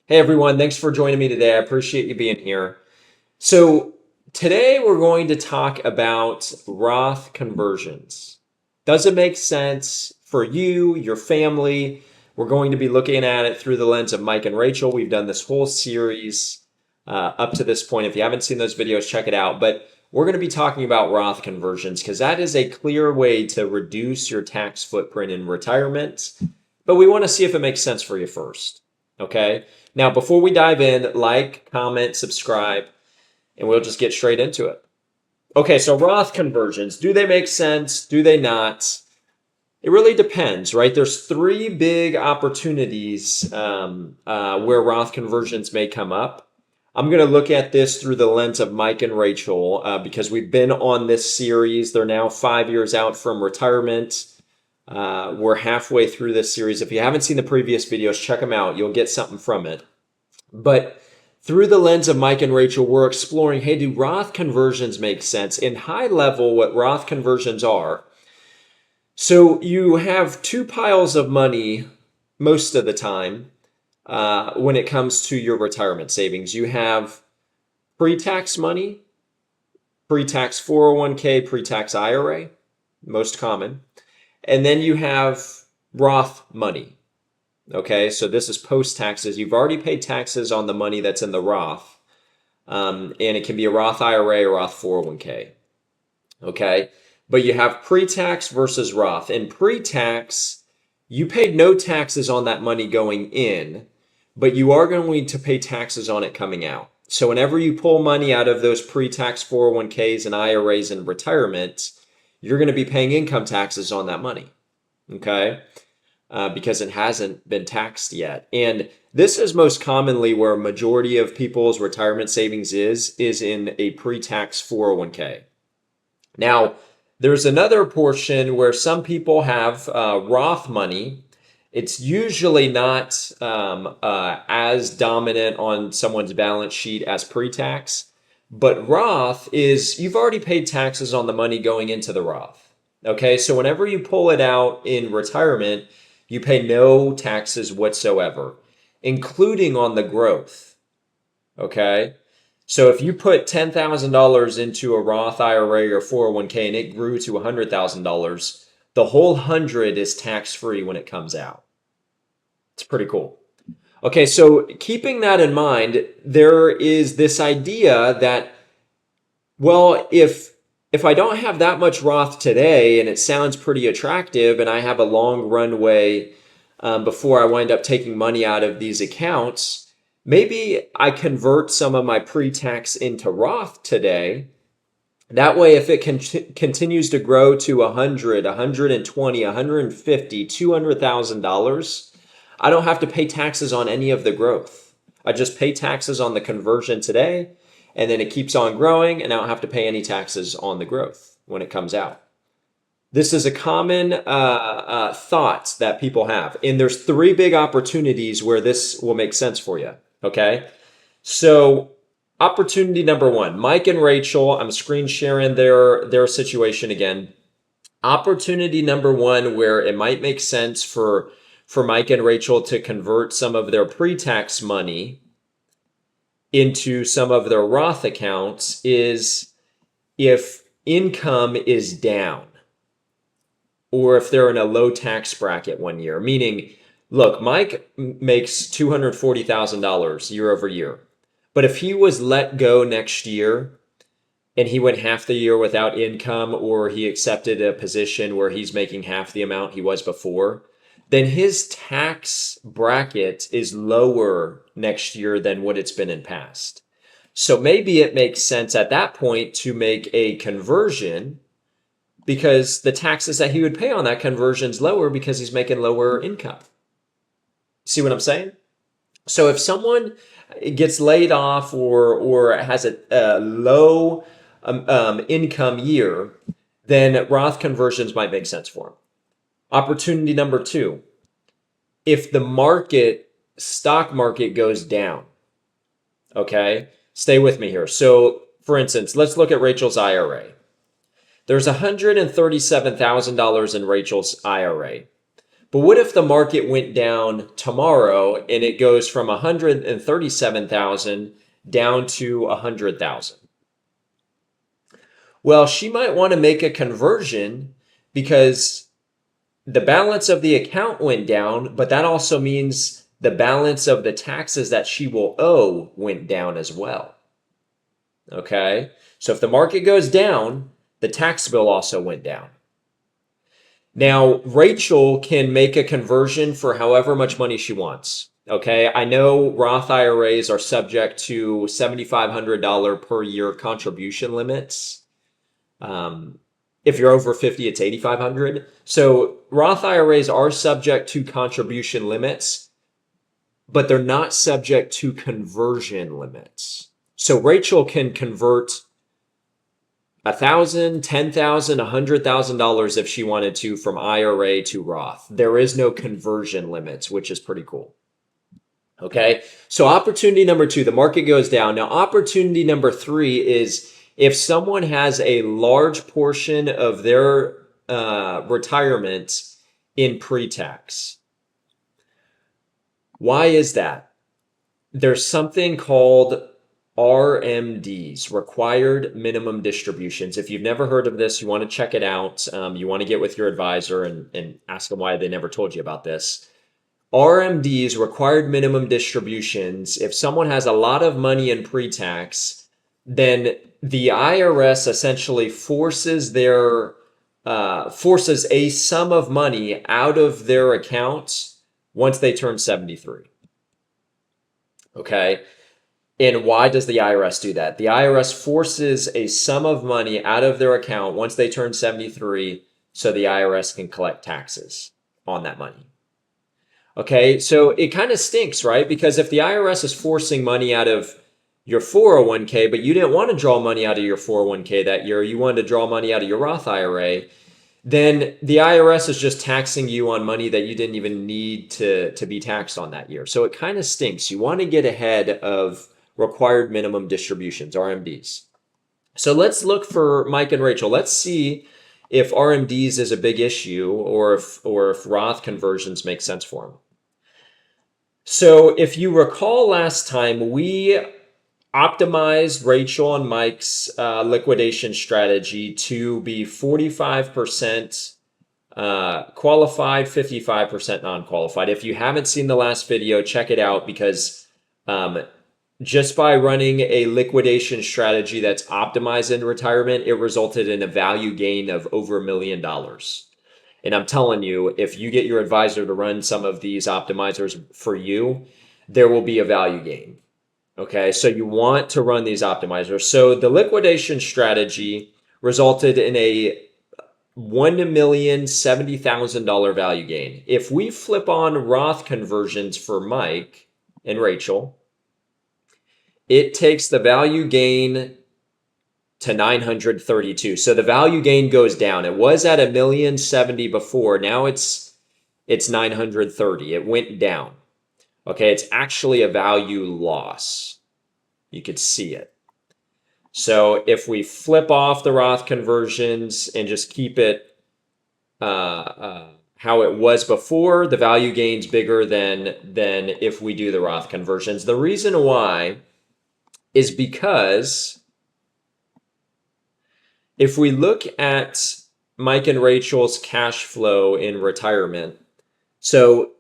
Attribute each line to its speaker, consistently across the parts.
Speaker 1: Hey everyone, thanks for joining me today. I appreciate you being here. So, today we're going to talk about Roth conversions. Does it make sense for you, your family? We're going to be looking at it through the lens of Mike and Rachel. We've done this whole series up to this point. If you haven't seen those videos, check it out. But we're going to be talking about Roth conversions because that is a clear way to reduce your tax footprint in retirement. But we want to see if it makes sense for you first. Okay? Now, before we dive in, like, comment, subscribe, and we'll just get straight into it. Okay, so Roth conversions, do they make sense? Do they not? It really depends, right? There's three big opportunities where Roth conversions may come up. I'm going to look at this through the lens of Mike and Rachel because we've been on this series. They're now 5 years out from retirement. We're halfway through this series. If you haven't seen the previous videos, check them out. You'll get something from it. But through the lens of Mike and Rachel, we're exploring, hey, do Roth conversions make sense? In high level, what Roth conversions are. So you have two piles of money most of the time when it comes to your retirement savings. You have pre-tax money, pre-tax 401k, pre-tax IRA, most common. And then you have Roth money. Okay, so this is post-taxes. You've already paid taxes on the money that's in the Roth. And it can be a Roth IRA or Roth 401k. Okay, but you have pre-tax versus Roth. In pre-tax, you paid no taxes on that money going in, but you are going to pay taxes on it coming out. So whenever you pull money out of those pre-tax 401ks and IRAs in retirement, you're going to be paying income taxes on that money, okay? Because it hasn't been taxed yet. And this is most commonly where a majority of people's retirement savings is in a pre-tax 401k. Now, there's another portion where some people have Roth money. It's usually not as dominant on someone's balance sheet as pre-tax. But Roth is, you've already paid taxes on the money going into the Roth. Okay, so whenever you pull it out in retirement, you pay no taxes whatsoever, including on the growth. Okay, so if you put $10,000 into a Roth IRA or 401k and it grew to $100,000, the whole 100 is tax-free when it comes out. It's pretty cool. Okay, so keeping that in mind, there is this idea that, well, if I don't have that much Roth today and it sounds pretty attractive and I have a long runway before I wind up taking money out of these accounts, maybe I convert some of my pre-tax into Roth today. That way, if it continues to grow to 100, 120, 150, $200,000, I don't have to pay taxes on any of the growth. I just pay taxes on the conversion today, and then it keeps on growing, and I don't have to pay any taxes on the growth when it comes out. This is a common thought that people have, and there's three big opportunities where this will make sense for you, okay? So opportunity number one, Mike and Rachel, I'm screen sharing their situation again. Opportunity number one where it might make sense for Mike and Rachel to convert some of their pre-tax money into some of their Roth accounts is if income is down or if they're in a low tax bracket one year. Meaning, look, Mike makes $240,000 year over year. But if he was let go next year and he went half the year without income or he accepted a position where he's making half the amount he was before, then his tax bracket is lower next year than what it's been in past. So maybe it makes sense at that point to make a conversion because the taxes that he would pay on that conversion is lower because he's making lower income. See what I'm saying? So if someone gets laid off or has a low income year, then Roth conversions might make sense for them. Opportunity number two, if the stock market goes down, okay, stay with me here. So for instance, let's look at Rachel's IRA. There's $137,000 in Rachel's IRA, But what if the market went down tomorrow and it goes from 137,000 down to 100,000? Well, she might want to make a conversion because the balance of the account went down, but that also means the balance of the taxes that she will owe went down as well. Okay? So if the market goes down, the tax bill also went down. Now, Rachel can make a conversion for however much money she wants. Okay, I know Roth IRAs are subject to $7,500 per year contribution limits. If you're over 50, it's 8,500. So Roth IRAs are subject to contribution limits, but they're not subject to conversion limits. So Rachel can convert $1,000, $10,000, $100,000 if she wanted to from IRA to Roth. There is no conversion limits, which is pretty cool. Okay, so opportunity number 2, the market goes down. Now, opportunity number 3 is if someone has a large portion of their retirement in pre-tax. Why is that? There's something called RMDs, required minimum distributions. If you've never heard of this, you want to check it out. You want to get with your advisor and ask them why they never told you about this. RMDs, required minimum distributions, if someone has a lot of money in pre-tax, then the IRS essentially forces a sum of money out of their account once they turn 73. Okay? And why does the IRS do that? The IRS forces a sum of money out of their account once they turn 73 so the IRS can collect taxes on that money. Okay, so it kind of stinks, right? Because if the IRS is forcing money out of your 401k, but you didn't want to draw money out of your 401k that year, you wanted to draw money out of your Roth IRA, then the IRS is just taxing you on money that you didn't even need to be taxed on that year. So it kind of stinks. You want to get ahead of required minimum distributions, RMDs. So let's look for Mike and Rachel. Let's see if RMDs is a big issue or if Roth conversions make sense for them. So if you recall last time, we optimized Rachel and Mike's liquidation strategy to be 45% qualified, 55% non-qualified. If you haven't seen the last video, check it out because just by running a liquidation strategy that's optimized in retirement, it resulted in a value gain of over $1 million. And I'm telling you, if you get your advisor to run some of these optimizers for you, there will be a value gain. Okay, so you want to run these optimizers. So the liquidation strategy resulted in a $1,070,000 value gain. If we flip on Roth conversions for Mike and Rachel, it takes the value gain to 932. So the value gain goes down. It was at $1,070,000 before. Now it's 930. It went down. Okay, it's actually a value loss. You could see it. So if we flip off the Roth conversions and just keep it how it was before, the value gain's bigger than if we do the Roth conversions. The reason why is because if we look at Mike and Rachel's cash flow in retirement, so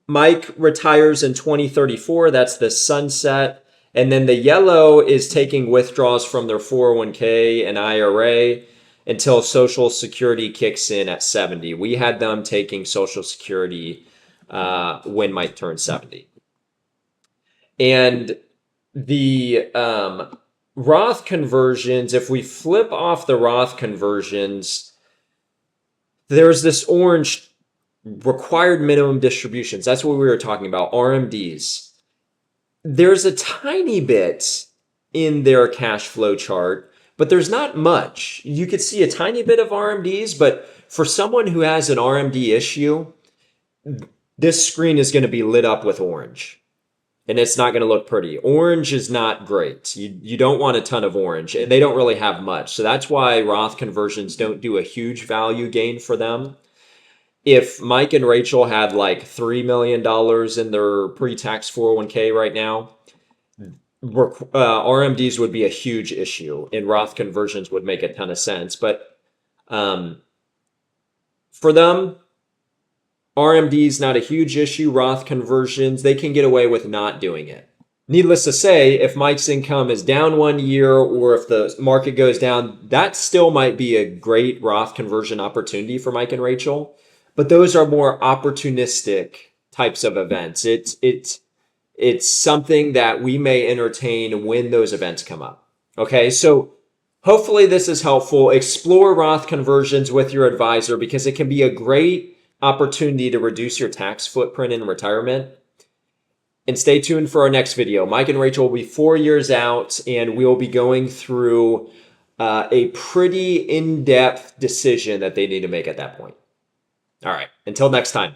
Speaker 1: Mike retires in 2034, that's the sunset, and then the yellow is taking withdrawals from their 401k and IRA until Social Security kicks in at 70. We had them taking Social Security when Mike turned 70. And the Roth conversions, if we flip off the Roth conversions, there's this orange required minimum distributions. That's what we were talking about, RMDs. There's a tiny bit in their cash flow chart, but there's not much. You could see a tiny bit of RMDs, but for someone who has an RMD issue, this screen is going to be lit up with orange. And it's not going to look pretty. Orange is not great. You don't want a ton of orange, and they don't really have much. So that's why Roth conversions don't do a huge value gain for them. If Mike and Rachel had like $3 million in their pre-tax 401k right now, RMDs would be a huge issue, and Roth conversions would make a ton of sense. But um, for them, RMDs not a huge issue. Roth conversions, they can get away with not doing it. Needless to say, if Mike's income is down 1 year or if the market goes down, that still might be a great Roth conversion opportunity for Mike and Rachel. But those are more opportunistic types of events. It's something that we may entertain when those events come up. Okay, so hopefully this is helpful. Explore Roth conversions with your advisor because it can be a great opportunity to reduce your tax footprint in retirement. And stay tuned for our next video. Mike and Rachel will be 4 years out, and we'll be going through a pretty in-depth decision that they need to make at that point. All right, until next time.